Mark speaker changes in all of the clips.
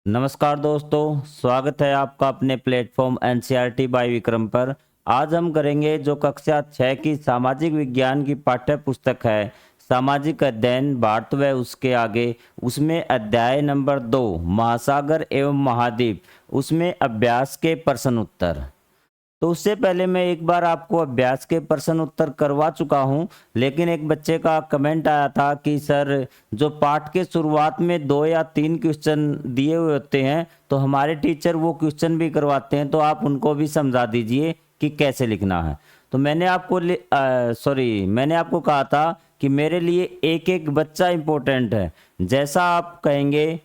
Speaker 1: नमस्कार दोस्तों, स्वागत है आपका अपने प्लेटफॉर्म एनसीईआरटी बाय विक्रम पर। आज हम करेंगे जो कक्षा 6 की सामाजिक विज्ञान की पाठ्य पुस्तक है सामाजिक अध्ययन भारत व उसके आगे, उसमें अध्याय नंबर 2 महासागर एवं महाद्वीप, उसमें अभ्यास के प्रश्न उत्तर। तो उससे पहले मैं एक बार आपको अभ्यास के प्रश्न उत्तर करवा चुका हूं, लेकिन एक बच्चे का कमेंट आया था कि सर जो पाठ के शुरुआत में 2 या 3 क्वेश्चन दिए हुए होते हैं तो हमारे टीचर वो क्वेश्चन भी करवाते हैं, तो आप उनको भी समझा दीजिए कि कैसे लिखना है। तो मैंने आपको कहा था कि मेरे लिए एक एक बच्चा इम्पोर्टेंट है, जैसा आप कहेंगे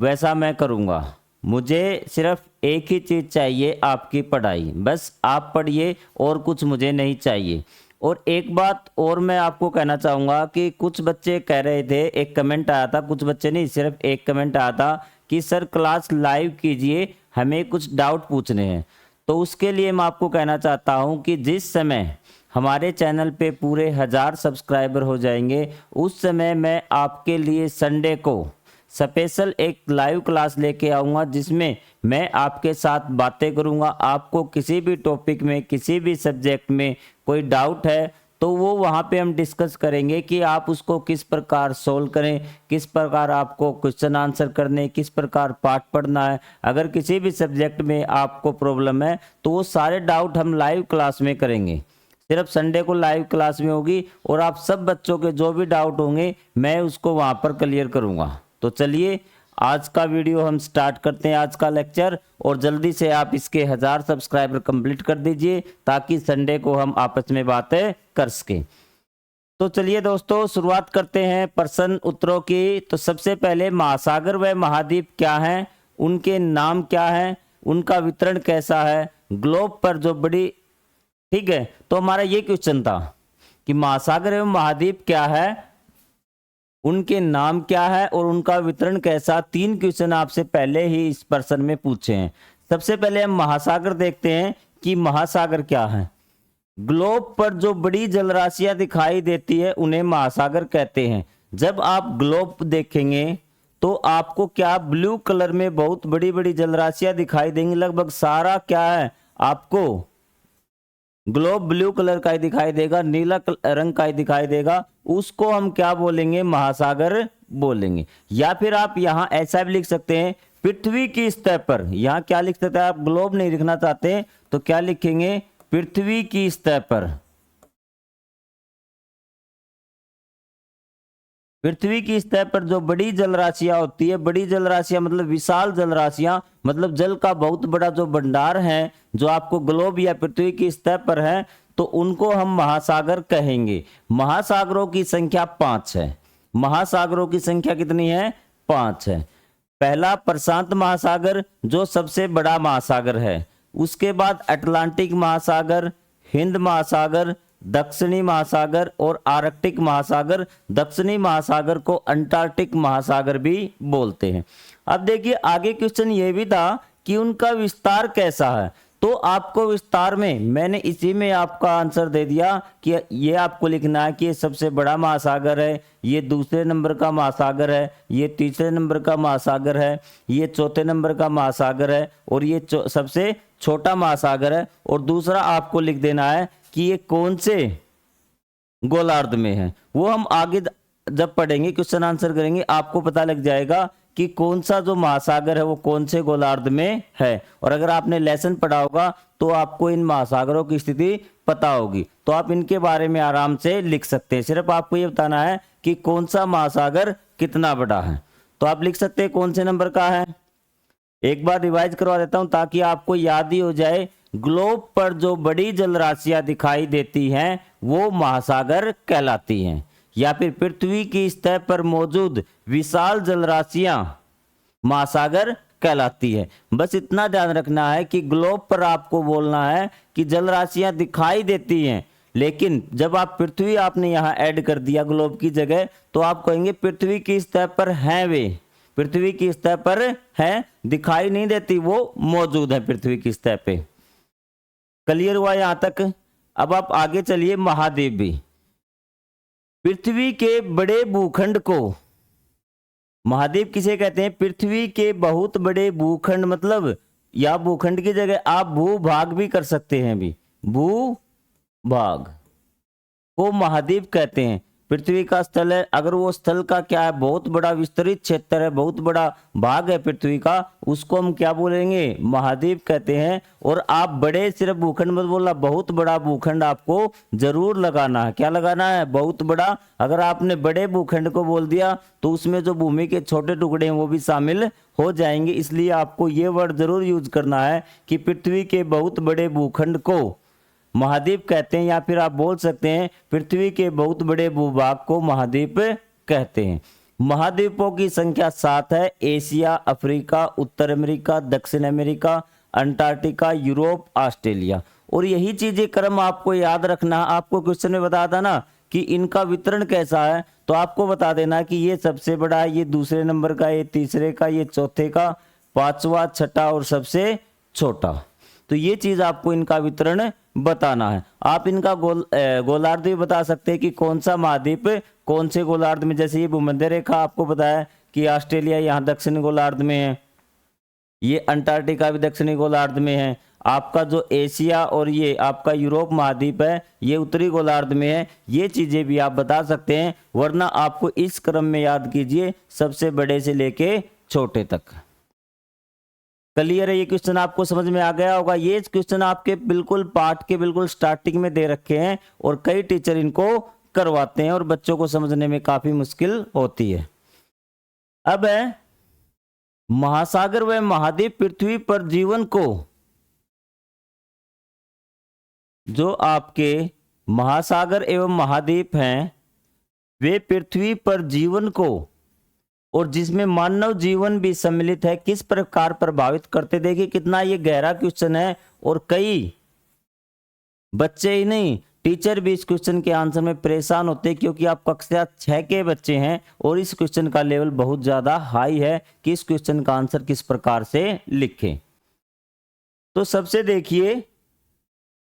Speaker 1: वैसा मैं करूँगा। मुझे सिर्फ एक ही चीज़ चाहिए, आपकी पढ़ाई। बस आप पढ़िए और कुछ मुझे नहीं चाहिए। और एक बात और मैं आपको कहना चाहूँगा कि कुछ बच्चे कह रहे थे, एक कमेंट आया था, कुछ बच्चे नहीं सिर्फ एक कमेंट आया था कि सर क्लास लाइव कीजिए, हमें कुछ डाउट पूछने हैं। तो उसके लिए मैं आपको कहना चाहता हूँ कि जिस समय हमारे चैनल पे पूरे 1000 सब्सक्राइबर हो जाएंगे, उस समय मैं आपके लिए संडे को स्पेशल एक लाइव क्लास लेके आऊँगा, जिसमें मैं आपके साथ बातें करूँगा। आपको किसी भी टॉपिक में, किसी भी सब्जेक्ट में कोई डाउट है तो वो वहाँ पे हम डिस्कस करेंगे कि आप उसको किस प्रकार सोल्व करें, किस प्रकार आपको क्वेश्चन आंसर करने, किस प्रकार पाठ पढ़ना है। अगर किसी भी सब्जेक्ट में आपको प्रॉब्लम है तो वो सारे डाउट हम लाइव क्लास में करेंगे। सिर्फ संडे को लाइव क्लास में होगी और आप सब बच्चों के जो भी डाउट होंगे मैं उसको वहाँ पर क्लियर करूँगा। तो चलिए आज का वीडियो हम स्टार्ट करते हैं, आज का लेक्चर। और जल्दी से आप इसके 1000 सब्सक्राइबर कंप्लीट कर दीजिए ताकि संडे को हम आपस में बातें कर सकें। तो चलिए दोस्तों शुरुआत करते हैं प्रश्न उत्तरों की। तो सबसे पहले महासागर व महाद्वीप क्या हैं, उनके नाम क्या हैं, उनका वितरण कैसा है, ग्लोब पर जो बड़ी, ठीक है। तो हमारा ये क्वेश्चन था कि महासागर एवं महाद्वीप क्या है, उनके नाम क्या है और उनका वितरण कैसा। 3 क्वेश्चन आपसे पहले ही इस प्रश्न में पूछे हैं। सबसे पहले हम महासागर देखते हैं कि महासागर क्या है। ग्लोब पर जो बड़ी जलराशियां दिखाई देती है उन्हें महासागर कहते हैं। जब आप ग्लोब देखेंगे तो आपको क्या ब्लू कलर में बहुत बड़ी बड़ी जलराशियां दिखाई देंगी। लगभग सारा क्या है, आपको ग्लोब ब्लू कलर का ही दिखाई देगा, नीला रंग का ही दिखाई देगा। उसको हम क्या बोलेंगे, महासागर बोलेंगे। या फिर आप यहाँ ऐसा भी लिख सकते हैं, पृथ्वी की सतह पर। यहाँ क्या लिख सकते हैं, आप ग्लोब नहीं लिखना चाहते तो क्या लिखेंगे, पृथ्वी की सतह पर। पृथ्वी की सतह पर जो बड़ी जलराशियां होती है, बड़ी जलराशियां मतलब विशाल जलराशियां, मतलब जल का बहुत बड़ा जो भंडार है, जो आपको ग्लोब या पृथ्वी की सतह पर है, तो उनको हम महासागर कहेंगे। महासागरों की संख्या 5 है। महासागरों की संख्या कितनी है, 5 है। पहला प्रशांत महासागर जो सबसे बड़ा महासागर है। उसके बाद अटलांटिक महासागर, हिंद महासागर, दक्षिणी महासागर और आर्कटिक महासागर। दक्षिणी महासागर को अंटार्कटिक महासागर भी बोलते हैं। अब देखिए आगे क्वेश्चन ये भी था कि उनका विस्तार कैसा है। तो आपको विस्तार में मैंने इसी में आपका आंसर दे दिया कि ये आपको लिखना है कि ये सबसे बड़ा महासागर है, ये दूसरे नंबर का महासागर है, ये तीसरे नंबर का महासागर है, ये चौथे नंबर का महासागर है और ये सबसे छोटा महासागर है। और दूसरा आपको लिख देना है कि ये कौन से गोलार्ध में है। वो हम आगे जब पढ़ेंगे, क्वेश्चन आंसर करेंगे, आपको पता लग जाएगा कि कौन सा जो महासागर है वो कौन से गोलार्ध में है। और अगर आपने लेसन पढ़ा होगा तो आपको इन महासागरों की स्थिति पता होगी, तो आप इनके बारे में आराम से लिख सकते हैं। सिर्फ आपको ये बताना है कि कौन सा महासागर कितना बड़ा है। तो आप लिख सकते हैं कौन से नंबर का है। एक बार रिवाइज करवा देता हूं ताकि आपको याद ही हो जाए। ग्लोब पर जो बड़ी जलराशियां दिखाई देती हैं वो महासागर कहलाती हैं, या फिर पृथ्वी की सतह पर मौजूद विशाल जलराशियां महासागर कहलाती है। बस इतना ध्यान रखना है कि ग्लोब पर आपको बोलना है कि जलराशियां दिखाई देती हैं, लेकिन जब आप पृथ्वी आपने यहां ऐड कर दिया ग्लोब की जगह, तो आप कहेंगे पृथ्वी की सतह पर हैं वे, पृथ्वी की सतह पर है, दिखाई नहीं देती, वो मौजूद है पृथ्वी की सतह पे। क्लियर हुआ यहां तक। अब आप आगे चलिए, महाद्वीप भी। पृथ्वी के बड़े भूखंड को महाद्वीप किसे कहते हैं? पृथ्वी के बहुत बड़े भूखंड, मतलब या भूखंड की जगह आप भूभाग भी कर सकते हैं भी, भूभाग को महाद्वीप कहते हैं। पृथ्वी का स्थल है, अगर वो स्थल का क्या है, बहुत बड़ा विस्तृत क्षेत्र है, बहुत बड़ा भाग है पृथ्वी का, उसको हम क्या बोलेंगे? महाद्वीप कहते हैं। और आप बड़े सिर्फ भूखंड मत बोलना, बहुत बड़ा भूखंड आपको जरूर लगाना है। क्या लगाना है? बहुत बड़ा। अगर आपने बड़े भूखंड को बोल दिया तो उसमें जो भूमि के छोटे टुकड़े हैं वो भी शामिल हो जाएंगे, इसलिए आपको ये वर्ड जरूर यूज करना है कि पृथ्वी के बहुत बड़े भूखंड को महाद्वीप कहते हैं, या फिर आप बोल सकते हैं पृथ्वी के बहुत बड़े भूभाग को महाद्वीप कहते हैं। महाद्वीपों की संख्या 7 है। एशिया, अफ्रीका, उत्तर अमेरिका, दक्षिण अमेरिका, अंटार्कटिका, यूरोप, ऑस्ट्रेलिया। और यही चीजें क्रम आपको याद रखना। आपको क्वेश्चन में बताया था ना कि इनका वितरण कैसा है, तो आपको बता देना कि ये सबसे बड़ा है, ये दूसरे नंबर का, ये तीसरे का, ये चौथे का, पांचवा, छठा और सबसे छोटा। तो ये चीज आपको इनका वितरण बताना है। आप इनका गोलार्ध भी बता सकते हैं कि कौन सा महाद्वीप कौन से गोलार्ध में, जैसे ये भूमध्य रेखा आपको बताया कि ऑस्ट्रेलिया यहाँ दक्षिणी गोलार्ध में है, ये अंटार्कटिका भी दक्षिणी गोलार्ध में है, आपका जो एशिया और ये आपका यूरोप महाद्वीप है ये उत्तरी गोलार्ध में है। ये चीजें भी आप बता सकते हैं, वरना आपको इस क्रम में याद कीजिए, सबसे बड़े से लेके छोटे तक। क्लियर है? ये क्वेश्चन आपको समझ में आ गया होगा। ये क्वेश्चन आपके बिल्कुल पाठ के बिल्कुल स्टार्टिंग में दे रखे हैं और कई टीचर इनको करवाते हैं और बच्चों को समझने में काफी मुश्किल होती है। अब है महासागर व महाद्वीप पृथ्वी पर जीवन को, जो आपके महासागर एवं महाद्वीप हैं वे पृथ्वी पर जीवन को और जिसमें मानव जीवन भी सम्मिलित है किस प्रकार प्रभावित करते। देखिए कितना ये गहरा क्वेश्चन है और कई बच्चे ही नहीं टीचर भी इस क्वेश्चन के आंसर में परेशान होते हैं, क्योंकि आप कक्षा 6 के बच्चे हैं और इस क्वेश्चन का लेवल बहुत ज्यादा हाई है कि इस क्वेश्चन का आंसर किस प्रकार से लिखें। तो सबसे देखिए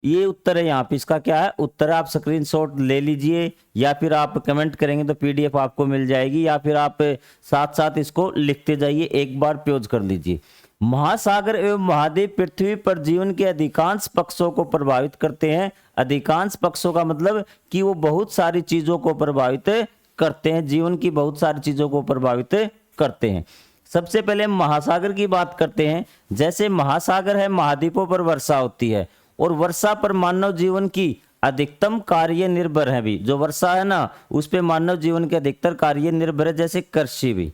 Speaker 1: ये उत्तर है, यहाँ पे इसका क्या है उत्तर, आप स्क्रीनशॉट ले लीजिए या फिर आप कमेंट करेंगे तो पीडीएफ आपको मिल जाएगी, या फिर आप साथ साथ इसको लिखते जाइए, एक बार प्योज कर लीजिए। महासागर एवं महाद्वीप पृथ्वी पर जीवन के अधिकांश पक्षों को प्रभावित करते हैं। अधिकांश पक्षों का मतलब कि वो बहुत सारी चीजों को प्रभावित करते हैं, जीवन की बहुत सारी चीजों को प्रभावित करते हैं। सबसे पहले महासागर की बात करते हैं। जैसे महासागर है, महाद्वीपों पर वर्षा होती है और वर्षा पर मानव जीवन की अधिकतम कार्य निर्भर है भी, जो वर्षा है ना उस पे मानव जीवन के अधिकतर कार्य निर्भर है, जैसे कृषि भी।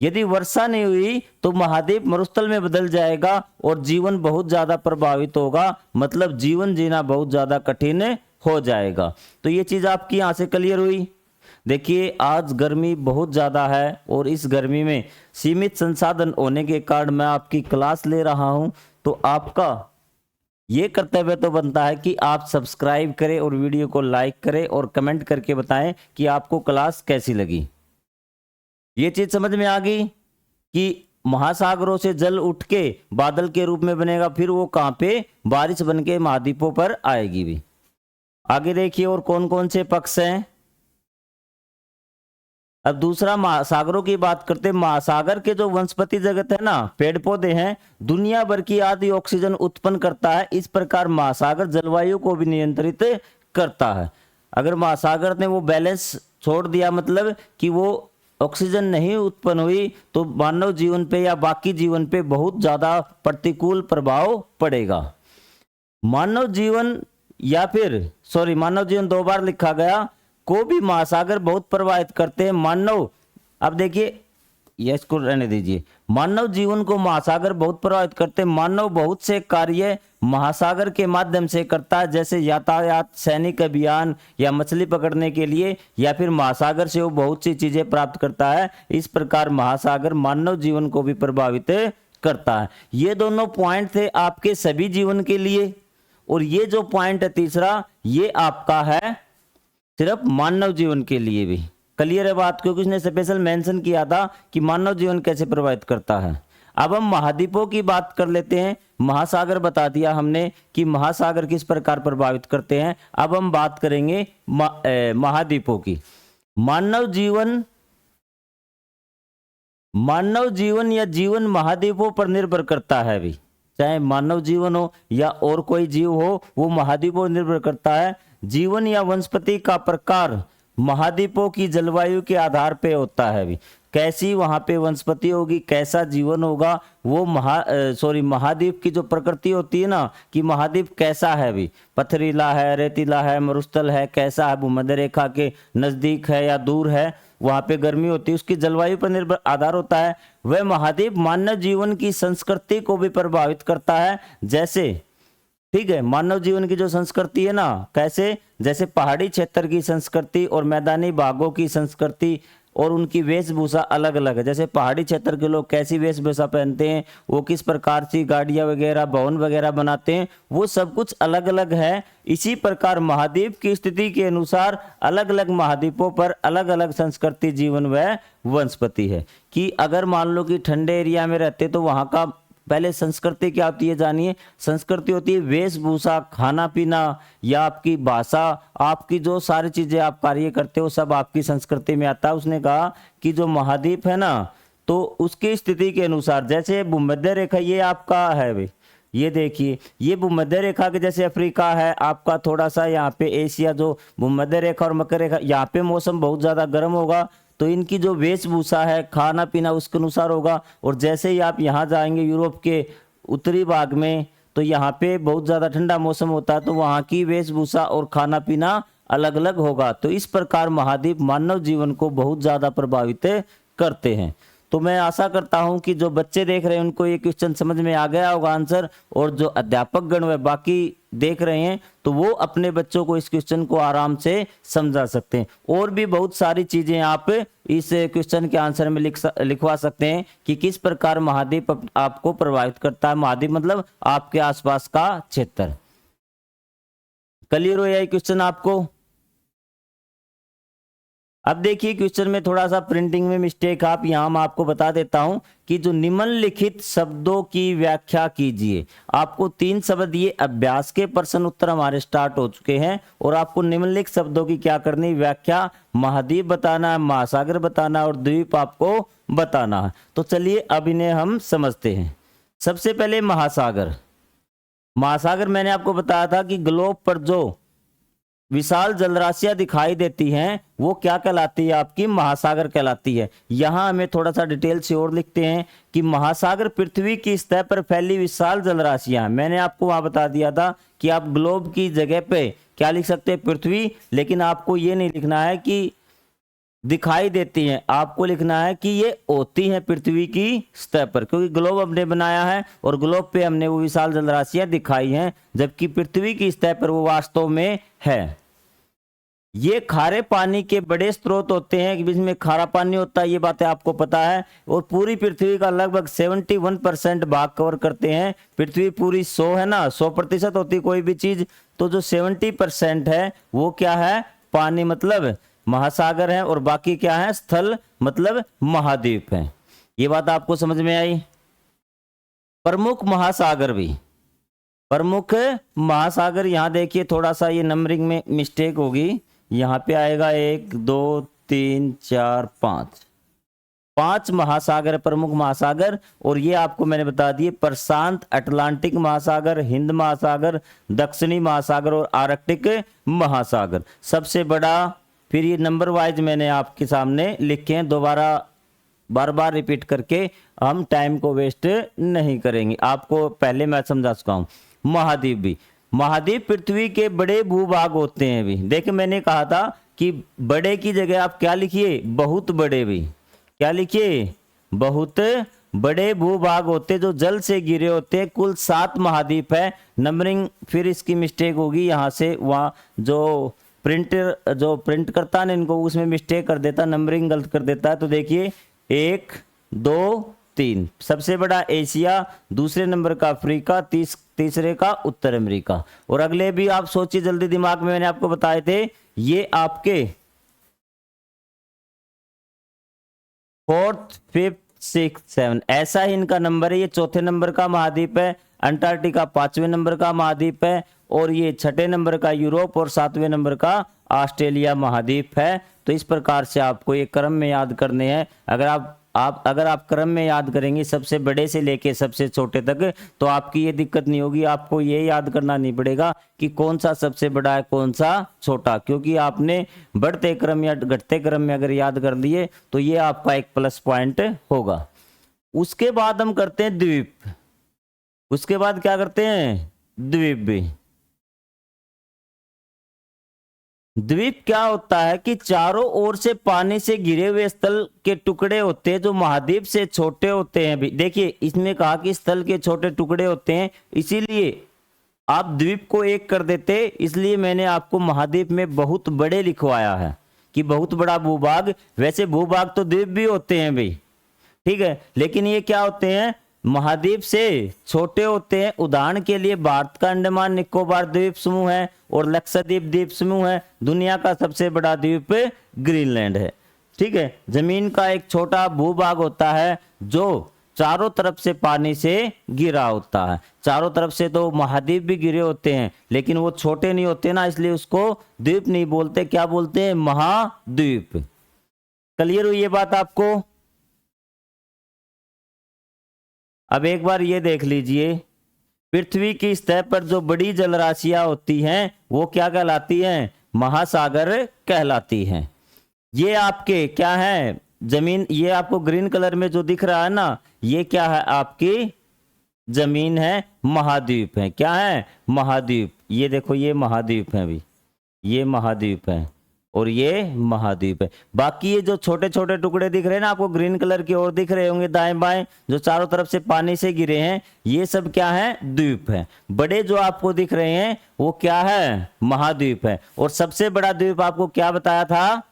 Speaker 1: यदि वर्षा नहीं हुई तो महाद्वीप मरुस्थल में बदल जाएगा और जीवन बहुत ज्यादा प्रभावित होगा, मतलब जीवन जीना बहुत ज्यादा कठिन हो जाएगा। तो ये चीज आपकी यहां से क्लियर हुई। देखिए आज गर्मी बहुत ज़्यादा है और इस गर्मी में सीमित संसाधन होने के कारण मैं आपकी क्लास ले रहा हूं, तो आपका ये कर्तव्य तो बनता है कि आप सब्सक्राइब करें और वीडियो को लाइक करें और कमेंट करके बताएं कि आपको क्लास कैसी लगी। ये चीज समझ में आ गई कि महासागरों से जल उठ के बादल के रूप में बनेगा, फिर वो कहां पे बारिश बन के महाद्वीपों पर आएगी भी। आगे देखिए और कौन कौन से पक्ष हैं। अब दूसरा महासागरों की बात करते हैं। महासागर के जो वनस्पति जगत है ना, पेड़ पौधे हैं, दुनिया भर की आधी ऑक्सीजन उत्पन्न करता है। इस प्रकार महासागर जलवायु को भी नियंत्रित करता है। अगर महासागर ने वो बैलेंस छोड़ दिया, मतलब कि वो ऑक्सीजन नहीं उत्पन्न हुई, तो मानव जीवन पे या बाकी जीवन पे बहुत ज्यादा प्रतिकूल प्रभाव पड़ेगा। मानव जीवन या फिर मानव जीवन दो बार लिखा गया को भी महासागर बहुत प्रभावित करते हैं। मानव, अब देखिए ये इसको रहने दीजिए, मानव जीवन को महासागर बहुत प्रभावित करते हैं। मानव बहुत से कार्य महासागर के माध्यम से करता है, जैसे यातायात, सैनिक अभियान या मछली पकड़ने के लिए, या फिर महासागर से वो बहुत सी चीजें प्राप्त करता है। इस प्रकार महासागर मानव जीवन को भी प्रभावित करता है। ये दोनों पॉइंट थे आपके सभी जीवन के लिए, और ये जो पॉइंट है तीसरा, ये आपका है सिर्फ मानव जीवन के लिए भी। क्लियर है बात, क्योंकि उसने स्पेशल मेंशन किया था कि मानव जीवन कैसे प्रभावित करता है। अब हम महाद्वीपों की बात कर लेते हैं। महासागर बता दिया हमने कि महासागर किस प्रकार प्रभावित करते हैं। अब हम बात करेंगे महाद्वीपों की। मानव जीवन मानव जीवन या जीवन महाद्वीपों पर निर्भर करता है भी, चाहे मानव जीवन हो या और कोई जीव हो, वो महाद्वीपों पर निर्भर करता है। जीवन या वनस्पति का प्रकार महाद्वीपों की जलवायु के आधार पे होता है भी, कैसी वहां पे वनस्पति होगी, कैसा जीवन होगा, वो महाद्वीप की जो प्रकृति होती है ना, कि महाद्वीप कैसा है भी, पथरीला है, रेतीला है, मरुस्थल है, कैसा है, भूमध्य रेखा के नजदीक है या दूर है, वहां पे गर्मी होती है, उसकी जलवायु पर निर्भर आधार होता है। वह महाद्वीप मानव जीवन की संस्कृति को भी प्रभावित करता है, जैसे, ठीक है, मानव जीवन की जो संस्कृति है ना, कैसे, जैसे पहाड़ी क्षेत्र की संस्कृति और मैदानी भागों की संस्कृति और उनकी वेशभूषा अलग अलग है। जैसे पहाड़ी क्षेत्र के लोग कैसी वेशभूषा पहनते हैं, वो किस प्रकार की गाड़ियां वगैरह, भवन वगैरह बनाते हैं, वो सब कुछ अलग अलग है। इसी प्रकार महाद्वीप की स्थिति के अनुसार अलग अलग महाद्वीपों पर अलग अलग संस्कृति, जीवन व वनस्पति है। कि अगर मान लो कि ठंडे एरिया में रहते तो वहां का पहले संस्कृति क्या होती है जानिए। संस्कृति होती है वेशभूषा, खाना पीना या आपकी भाषा, आपकी जो सारी चीजें आप कार्य करते हो सब आपकी संस्कृति में आता है। उसने कहा कि जो महाद्वीप है ना, तो उसकी स्थिति के अनुसार, जैसे भूमध्य रेखा ये आपका है भाई, ये देखिए, ये भूमध्य रेखा के जैसे अफ्रीका है आपका, थोड़ा सा यहाँ पे एशिया, जो भूमध्य रेखा और मकर रेखा, यहाँ पे मौसम बहुत ज्यादा गर्म होगा, तो इनकी जो वेशभूषा है, खाना पीना उसके अनुसार होगा। और जैसे ही आप यहाँ जाएंगे यूरोप के उत्तरी भाग में, तो यहाँ पे बहुत ज़्यादा ठंडा मौसम होता है, तो वहाँ की वेशभूषा और खाना पीना अलग अलग होगा। तो इस प्रकार महाद्वीप मानव जीवन को बहुत ज़्यादा प्रभावित करते हैं। तो मैं आशा करता हूं कि जो बच्चे देख रहे हैं उनको ये क्वेश्चन समझ में आ गया होगा आंसर, और जो अध्यापक गण व बाकी देख रहे हैं तो वो अपने बच्चों को इस क्वेश्चन को आराम से समझा सकते हैं। और भी बहुत सारी चीजें आप इस क्वेश्चन के आंसर में लिखवा सकते हैं कि किस प्रकार महाद्वीप आपको प्रभावित करता है। महाद्वीप मतलब आपके आसपास का क्षेत्र। क्लियर हो यही क्वेश्चन आपको? अब देखिए क्वेश्चन में थोड़ा सा प्रिंटिंग में मिस्टेक, आप यहां मैं आपको बता देता हूं कि जो निम्नलिखित शब्दों की व्याख्या कीजिए। आपको 3 शब्द, ये अभ्यास के प्रश्न उत्तर हमारे स्टार्ट हो चुके हैं और आपको निम्नलिखित शब्दों की क्या करनी, व्याख्या। महाद्वीप बताना है, महासागर बताना और द्वीप आपको बताना है। तो चलिए अब इन्हें हम समझते हैं। सबसे पहले महासागर। महासागर मैंने आपको बताया था कि ग्लोब पर जो विशाल जलराशियां दिखाई देती हैं वो क्या कहलाती है, आपकी महासागर कहलाती है। यहां हमें थोड़ा सा डिटेल से और लिखते हैं कि महासागर पृथ्वी की सतह पर फैली विशाल जलराशियां। मैंने आपको वहां बता दिया था कि आप ग्लोब की जगह पे क्या लिख सकते हैं, पृथ्वी, लेकिन आपको ये नहीं लिखना है कि दिखाई देती हैं, आपको लिखना है कि ये होती हैं पृथ्वी की सतह पर, क्योंकि ग्लोब हमने बनाया है और ग्लोब पे हमने वो विशाल जलराशियां दिखाई हैं, जबकि पृथ्वी की सतह पर वो वास्तव में है। ये खारे पानी के बड़े स्रोत होते हैं, जिसमें खारा पानी होता है, ये बातें आपको पता है। और पूरी पृथ्वी का लगभग 71% भाग कवर करते हैं। पृथ्वी पूरी 100 है ना, 100% होती है कोई भी चीज, तो जो 70% है वो क्या है, पानी मतलब महासागर है, और बाकी क्या है, स्थल मतलब महाद्वीप है। ये बात आपको समझ में आई? प्रमुख महासागर भी, प्रमुख महासागर, यहां देखिए थोड़ा सा ये नंबरिंग में मिस्टेक होगी, यहां पे आएगा 1 2 3 4 5 महासागर, प्रमुख महासागर। और ये आपको मैंने बता दिए, प्रशांत, अटलांटिक महासागर, हिंद महासागर, दक्षिणी महासागर और आर्कटिक महासागर सबसे बड़ा। फिर ये नंबर वाइज मैंने आपके सामने लिखे हैं, दोबारा बार बार रिपीट करके हम टाइम को वेस्ट नहीं करेंगे, आपको पहले मैं समझा चुका हूं। महाद्वीप भी, महाद्वीप पृथ्वी के बड़े भूभाग होते हैं भी। देखिए मैंने कहा था कि बड़े की जगह आप क्या लिखिए, बहुत बड़े भी, क्या लिखिए, बहुत बड़े भूभाग होते जो जल से घिरे होते हैं। कुल 7 महाद्वीप है। नंबरिंग फिर इसकी मिस्टेक होगी, यहाँ से वहाँ जो प्रिंटर जो प्रिंट करता है ना इनको, उसमें मिस्टेक कर देता, नंबरिंग गलत कर देता है। तो देखिए 1 2 3, सबसे बड़ा एशिया, दूसरे नंबर का अफ्रीका, तीसरे का उत्तर अमेरिका। और अगले भी आप सोचिए जल्दी दिमाग में, मैंने आपको बताए थे ये आपके 4th 5th 6th 7 ऐसा ही इनका नंबर है। ये 4थे नंबर का महाद्वीप है, अंटार्कटिका 5वें नंबर का महाद्वीप है, और ये 6ठे नंबर का यूरोप और 7वें नंबर का ऑस्ट्रेलिया महाद्वीप है। तो इस प्रकार से आपको ये क्रम में याद करने हैं। अगर आप आप अगर आप क्रम में याद करेंगे सबसे बड़े से लेके सबसे छोटे तक, तो आपकी ये दिक्कत नहीं होगी। आपको ये याद करना नहीं पड़ेगा कि कौन सा सबसे बड़ा है कौन सा छोटा, क्योंकि आपने बढ़ते क्रम या घटते क्रम में अगर याद कर लिए तो ये आपका एक प्लस पॉइंट होगा। उसके बाद हम करते हैं द्वीप। उसके बाद क्या करते हैं? द्वीप भी। द्वीप क्या होता है कि चारों ओर से पानी से घिरे हुए स्थल के टुकड़े होते हैं जो महाद्वीप से छोटे होते हैं। भी देखिए इसमें कहा कि स्थल के छोटे टुकड़े होते हैं, इसीलिए आप द्वीप को एक कर देते, इसलिए मैंने आपको महाद्वीप में बहुत बड़े लिखवाया है कि बहुत बड़ा भूभाग। वैसे भूभाग तो द्वीप भी होते हैं भाई, ठीक है, लेकिन ये क्या होते हैं? महाद्वीप से छोटे होते हैं। उदाहरण के लिए भारत का अंडमान निकोबार द्वीप समूह है और लक्षद्वीप द्वीप समूह है। दुनिया का सबसे बड़ा द्वीप ग्रीनलैंड है, ठीक है। जमीन का एक छोटा भूभाग होता है जो चारों तरफ से पानी से घिरा होता है। चारों तरफ से तो महाद्वीप भी घिरे होते हैं, लेकिन वो छोटे नहीं होते ना, इसलिए उसको द्वीप नहीं बोलते, क्या बोलते हैं? महाद्वीप। क्लियर हुई ये बात आपको? अब एक बार ये देख लीजिए, पृथ्वी की सतह पर जो बड़ी जलराशियां होती हैं वो क्या कहलाती हैं? महासागर कहलाती हैं। ये आपके क्या है? जमीन। ये आपको ग्रीन कलर में जो दिख रहा है ना, ये क्या है? आपकी जमीन है, महाद्वीप है। क्या है? महाद्वीप। ये देखो ये महाद्वीप है अभी, ये महाद्वीप है और ये महाद्वीप है। बाकी ये जो छोटे छोटे टुकड़े दिख रहे हैं ना आपको, ग्रीन कलर की ओर दिख रहे होंगे दाएं बाएं, जो चारों तरफ से पानी से घिरे हैं, ये सब क्या है? द्वीप है। बड़े जो आपको दिख रहे हैं वो क्या है? महाद्वीप है। और सबसे बड़ा द्वीप आपको क्या बताया था?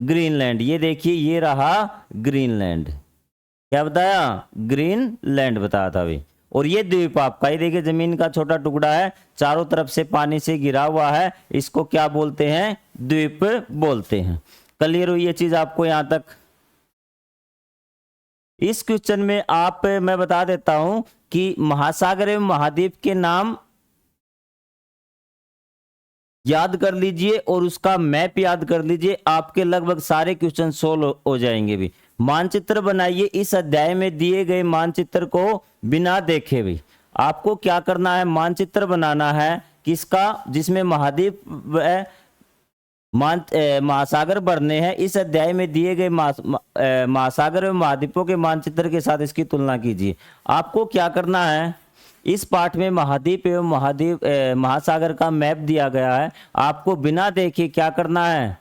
Speaker 1: ग्रीनलैंड। ये देखिए ये रहा ग्रीनलैंड। क्या बताया? ग्रीनलैंड बताया था अभी। और ये द्वीप आपका, ये देखिए जमीन का छोटा टुकड़ा है, चारों तरफ से पानी से घिरा हुआ है, इसको क्या बोलते हैं? द्वीप बोलते हैं। क्लियर हुई ये चीज आपको यहां तक? इस क्वेश्चन में मैं बता देता हूं कि महासागर एवं महाद्वीप के नाम याद कर लीजिए और उसका मैप याद कर लीजिए, आपके लगभग सारे क्वेश्चन सोल्व हो जाएंगे भी। मानचित्र बनाइए। इस अध्याय में दिए गए मानचित्र को बिना देखे भी आपको क्या करना है? मानचित्र बनाना है। किसका? जिसमें महाद्वीप महासागर बढ़ने हैं। इस अध्याय में दिए गए महासागर एवं महाद्वीपों के मानचित्र के साथ इसकी तुलना कीजिए। आपको क्या करना है? इस पाठ में महाद्वीप एवं महासागर का मैप दिया गया है। आपको बिना देखे क्या करना है?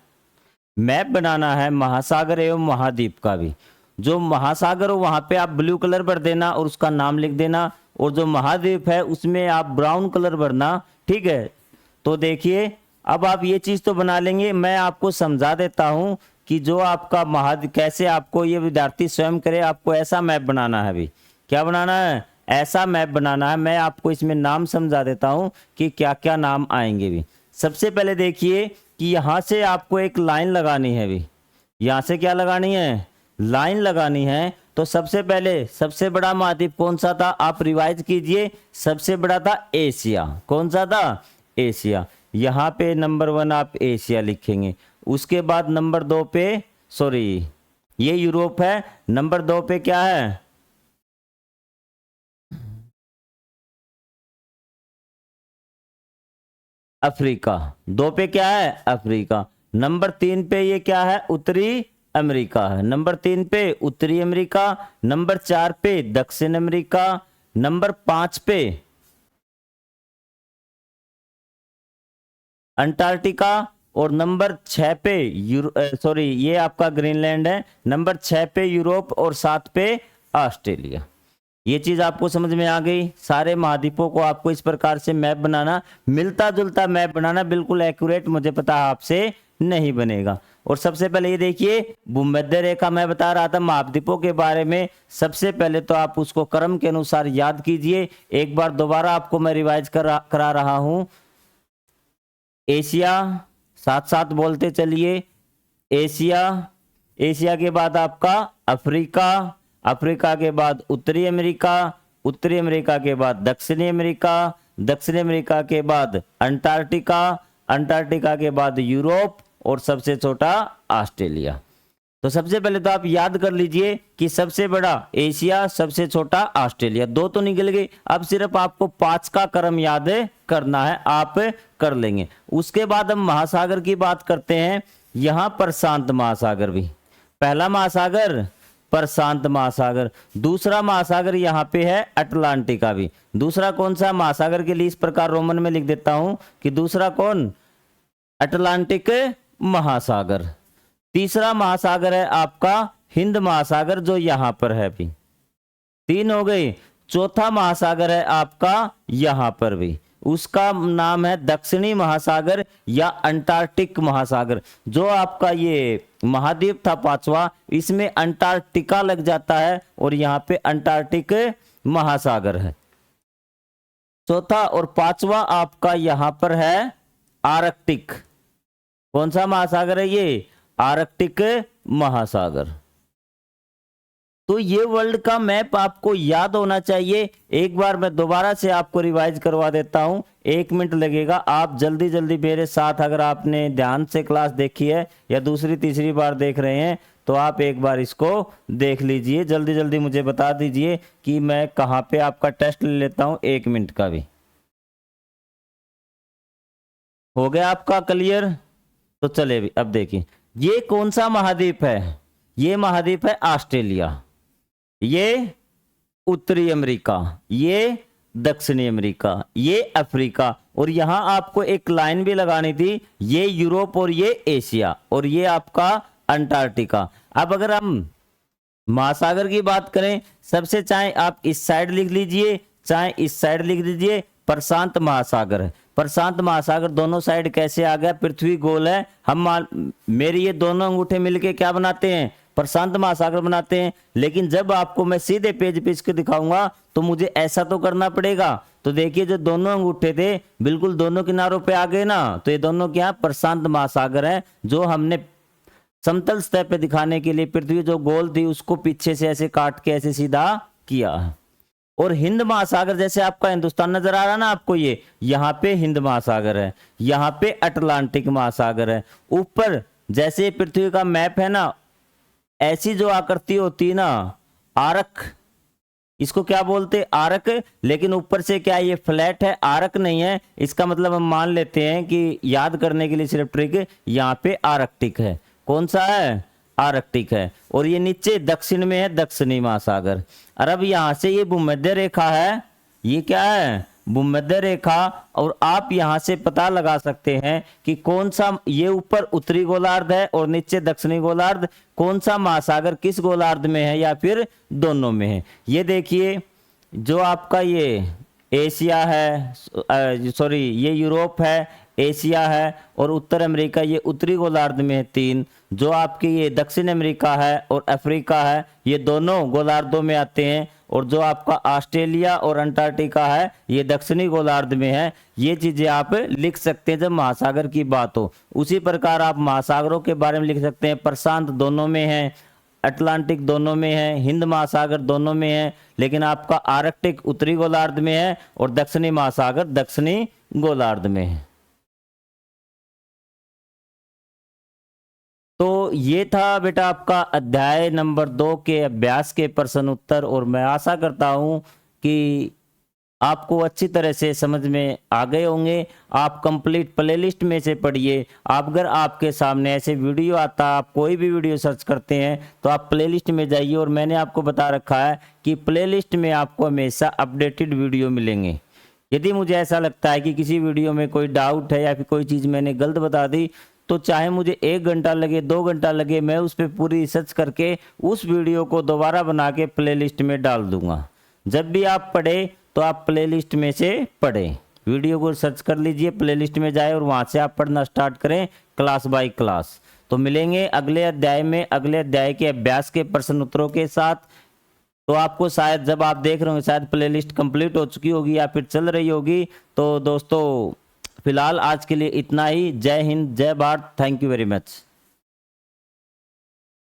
Speaker 1: मैप बनाना है महासागर एवं महाद्वीप का भी। जो महासागर हो वहां पे आप ब्लू कलर भर देना और उसका नाम लिख देना, और जो महाद्वीप है उसमें आप ब्राउन कलर भरना, ठीक है। तो देखिए अब आप ये चीज तो बना लेंगे, मैं आपको समझा देता हूं कि जो आपका महाद्वीप कैसे आपको ये विद्यार्थी स्वयं करे। आपको ऐसा मैप बनाना है अभी। क्या बनाना है? ऐसा मैप बनाना है। मैं आपको इसमें नाम समझा देता हूं कि क्या क्या नाम आएंगे भी। सबसे पहले देखिए कि यहां से आपको एक लाइन लगानी है भी। यहां से क्या लगानी है? लाइन लगानी है। तो सबसे पहले सबसे बड़ा महाद्वीप कौन सा था? आप रिवाइज कीजिए। सबसे बड़ा था एशिया। कौन सा था? एशिया। यहाँ पे नंबर 1 आप एशिया लिखेंगे। उसके बाद नंबर 2 पे ये यूरोप है। नंबर 2 पे क्या है? अफ्रीका। 2 पे क्या है? अफ्रीका। नंबर 3 पे ये क्या है? उत्तरी अमेरिका है। नंबर 3 पे उत्तरी अमेरिका। नंबर 4 पे दक्षिण अमेरिका। नंबर 5 पे अंटार्कटिका। और नंबर 6 पे ये आपका ग्रीनलैंड है। नंबर 6 पे यूरोप और 7 पे ऑस्ट्रेलिया। ये चीज आपको समझ में आ गई। सारे महाद्वीपों को आपको इस प्रकार से मैप बनाना, मिलता जुलता मैप बनाना, बिल्कुल एक्यूरेट मुझे पता है आपसे नहीं बनेगा। और सबसे पहले ये देखिए भूमध्य रेखा मैं बता रहा था महाद्वीपों के बारे में। सबसे पहले तो आप उसको क्रम के अनुसार याद कीजिए। एक बार दोबारा आपको मैं रिवाइज करा रहा हूं। एशिया, साथ साथ बोलते चलिए। एशिया, एशिया के बाद आपका अफ्रीका, अफ्रीका के बाद उत्तरी अमेरिका, उत्तरी अमेरिका के बाद दक्षिणी अमेरिका, दक्षिणी अमेरिका के बाद अंटार्कटिका, अंटार्कटिका के बाद यूरोप और सबसे छोटा ऑस्ट्रेलिया। तो सबसे पहले तो आप याद कर लीजिए कि सबसे बड़ा एशिया, सबसे छोटा ऑस्ट्रेलिया, दो तो निकल गए। अब सिर्फ आपको 5 का क्रम याद करना है, आप कर लेंगे। उसके बाद हम महासागर की बात करते हैं। यहां प्रशांत महासागर भी, पहला महासागर प्रशांत महासागर, दूसरा महासागर यहाँ पे है अटलांटिका भी। दूसरा कौन सा महासागर के लिए इस प्रकार रोमन में लिख देता हूं कि दूसरा कौन, अटलांटिक महासागर। तीसरा महासागर है आपका हिंद महासागर जो यहां पर है भी, 3 हो गए। चौथा महासागर है आपका यहां पर भी, उसका नाम है दक्षिणी महासागर या अंटार्कटिक महासागर। जो आपका ये महाद्वीप था 5वां, इसमें अंटार्कटिका लग जाता है और यहाँ पे अंटार्कटिक महासागर है। चौथा और 5वां आपका यहाँ पर है आर्कटिक। कौन सा महासागर है ये, आर्कटिक महासागर। तो ये वर्ल्ड का मैप आपको याद होना चाहिए। एक बार मैं दोबारा से आपको रिवाइज करवा देता हूं, 1 मिनट लगेगा। आप जल्दी जल्दी मेरे साथ, अगर आपने ध्यान से क्लास देखी है या दूसरी तीसरी बार देख रहे हैं, तो आप एक बार इसको देख लीजिए। जल्दी जल्दी मुझे बता दीजिए कि मैं कहां पे आपका टेस्ट ले लेता हूं, 1 मिनट का भी। हो गया आपका क्लियर? तो चले भी, अब देखिए ये कौन सा महाद्वीप है, ये महाद्वीप है ऑस्ट्रेलिया, ये उत्तरी अमेरिका, ये दक्षिणी अमेरिका, ये अफ्रीका, और यहां आपको एक लाइन भी लगानी थी, ये यूरोप और ये एशिया, और ये आपका अंटार्कटिका। अब अगर हम महासागर की बात करें, सबसे चाहे आप इस साइड लिख लीजिए चाहे इस साइड लिख दीजिए, प्रशांत महासागर है। प्रशांत महासागर दोनों साइड कैसे आ गया, पृथ्वी गोल है, हम मेरी ये दोनों अंगूठे मिलके क्या बनाते हैं, प्रशांत महासागर बनाते हैं। लेकिन जब आपको मैं सीधे पेज पे इसको दिखाऊंगा तो मुझे ऐसा तो करना पड़ेगा। तो देखिए जो दोनों अंगूठे थे बिल्कुल दोनों किनारों पे आ गए ना, तो ये दोनों क्या प्रशांत महासागर है, जो हमने समतल सतह पे दिखाने के लिए पृथ्वी जो गोल थी उसको पीछे से ऐसे काट के ऐसे सीधा किया। और हिंद महासागर, जैसे आपका हिंदुस्तान नजर आ रहा है ना आपको, ये यहाँ पे हिंद महासागर है, यहाँ पे अटलांटिक महासागर है। ऊपर जैसे पृथ्वी का मैप है ना, ऐसी जो आकृति होती है ना आर्क, इसको क्या बोलते, आर्क। लेकिन ऊपर से क्या ये फ्लैट है, आर्क नहीं है। इसका मतलब हम मान लेते हैं कि याद करने के लिए सिर्फ ट्रिक, यहाँ पे आर्कटिक है। कौन सा है, आर्कटिक है। और ये नीचे दक्षिण में है दक्षिणी महासागर। और अब यहां से ये भूमध्य रेखा है, ये क्या है, भूमध्य रेखा। और आप यहां से पता लगा सकते हैं कि कौन सा, ये ऊपर उत्तरी गोलार्ध है और नीचे दक्षिणी गोलार्ध, कौन सा महासागर किस गोलार्ध में है या फिर दोनों में है। ये देखिए जो आपका ये एशिया है, सॉरी ये यूरोप है, एशिया है, और उत्तर अमेरिका ये उत्तरी गोलार्ध में है 3। जो आपके ये दक्षिण अमेरिका है और अफ्रीका है, ये दोनों गोलार्धों में आते हैं। और जो आपका ऑस्ट्रेलिया और अंटार्कटिका है, ये दक्षिणी गोलार्ध में है। ये चीजें आप लिख सकते हैं जब महासागर की बात हो। उसी प्रकार आप महासागरों के बारे में लिख सकते हैं, प्रशांत दोनों में है, अटलांटिक दोनों में है, हिंद महासागर दोनों में है, लेकिन आपका आर्कटिक उत्तरी गोलार्ध में है और दक्षिणी महासागर दक्षिणी गोलार्ध में है। तो ये था बेटा आपका अध्याय नंबर 2 के अभ्यास के प्रश्न उत्तर। और मैं आशा करता हूं कि आपको अच्छी तरह से समझ में आ गए होंगे। आप कंप्लीट प्लेलिस्ट में से पढ़िए। आप अगर आपके सामने ऐसे वीडियो आता, आप कोई भी वीडियो सर्च करते हैं तो आप प्लेलिस्ट में जाइए। और मैंने आपको बता रखा है कि प्लेलिस्ट में आपको हमेशा अपडेटेड वीडियो मिलेंगे। यदि मुझे ऐसा लगता है कि किसी वीडियो में कोई डाउट है या फिर कोई चीज़ मैंने गलत बता दी, तो चाहे मुझे 1 घंटा लगे 2 घंटा लगे, मैं उस पर पूरी रिसर्च करके उस वीडियो को दोबारा बना के प्लेलिस्ट में डाल दूंगा। जब भी आप पढ़े तो आप प्लेलिस्ट में से पढ़ें, वीडियो को सर्च कर लीजिए, प्लेलिस्ट में जाए और वहाँ से आप पढ़ना स्टार्ट करें क्लास बाय क्लास। तो मिलेंगे अगले अध्याय में, अगले अध्याय के अभ्यास के प्रश्न उत्तरों के साथ। तो आपको शायद जब आप देख रहे होंगे शायद प्लेलिस्ट कंप्लीट हो चुकी होगी या फिर चल रही होगी। तो दोस्तों फिलहाल आज के लिए इतना ही। जय हिंद, जय Bharat, thank you very much.